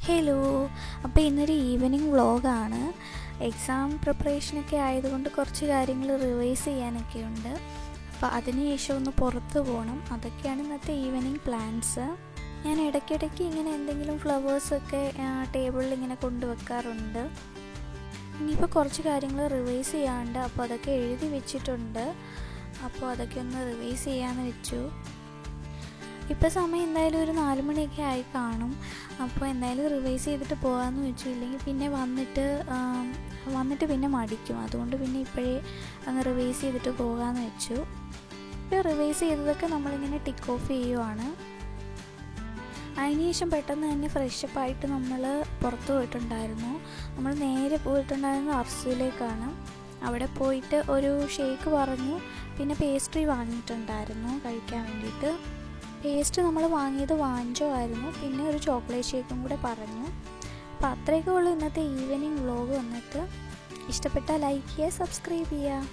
Hello, അപ്പോൾ ഇന്നൊരു evening വ്ളോഗാണ്. എക്സാം പ്രിപ്പറേഷനൊക്കെ ആയതുകൊണ്ട് കുറച്ച് കാര്യങ്ങൾ റിവൈസ് ചെയ്യാനൊക്കെ ഉണ്ട്. അപ്പോൾ അതിനുശേഷം ഒന്ന് പുറത്ത് പോകണം. അതൊക്കെയാണ് ഇന്നത്തെ ഈവനിങ് പ്ലാൻസ്. ഞാൻ ഇടയ്ക്കിടയ്ക്ക് ഇങ്ങനെ എന്തെങ്കിലും ഫ്ലവേഴ്സൊക്കെ ടേബിളിൽ ഇങ്ങനെ കൊണ്ടുവെക്കാറുണ്ട്. ഇനിയിപ്പോൾ കുറച്ച് കാര്യങ്ങൾ റിവൈസ് ചെയ്യാണ്ട്, അപ്പോൾ അതൊക്കെ എഴുതി വെച്ചിട്ടുണ്ട്. അപ്പോൾ അതൊക്കെ ഒന്ന് റിവൈസ് ചെയ്യാമെന്ന് വെച്ചു. ഇപ്പോൾ സമയം എന്തായാലും ഒരു 4 മണിയൊക്കെ ആയി കാണും. അപ്പോൾ എന്തായാലും റിവൈസ് ചെയ്തിട്ട് പോകാമെന്ന് വെച്ചു. ഇല്ലെങ്കിൽ പിന്നെ വന്നിട്ട് പിന്നെ മടിക്കും. അതുകൊണ്ട് പിന്നെ ഇപ്പോഴേ അങ്ങ് റിവൈസ് ചെയ്തിട്ട് പോകാമെന്ന് വെച്ചു. ഇപ്പോൾ റിവൈസ് ചെയ്തതൊക്കെ നമ്മളിങ്ങനെ ടിക്ക് ഓഫ് ചെയ്യുവാണ്. അതിനുശേഷം പെട്ടെന്ന് തന്നെ ഫ്രഷപ്പായിട്ട് നമ്മൾ പുറത്ത് പോയിട്ടുണ്ടായിരുന്നു. നമ്മൾ നേരെ പോയിട്ടുണ്ടായിരുന്നത് അർസുവിലേക്കാണ്. അവിടെ പോയിട്ട് ഒരു ഷേക്ക് പറഞ്ഞു, പിന്നെ പേസ്ട്രി വാങ്ങിയിട്ടുണ്ടായിരുന്നു കഴിക്കാൻ വേണ്ടിയിട്ട്. പേസ്റ്റ് നമ്മൾ വാങ്ങിയത് വാഞ്ചോ ആയിരുന്നു, പിന്നെ ഒരു ചോക്ലേറ്റ് ഷേക്കും കൂടെ പറഞ്ഞു. അപ്പോൾ അത്രയൊക്കെ ഉള്ളൂ ഇന്നത്തെ ഈവനിങ് വ്ളോഗ് വന്നിട്ട്. ഇഷ്ടപ്പെട്ടാൽ ലൈക്ക് ചെയ്യുക, സബ്സ്ക്രൈബ് ചെയ്യുക.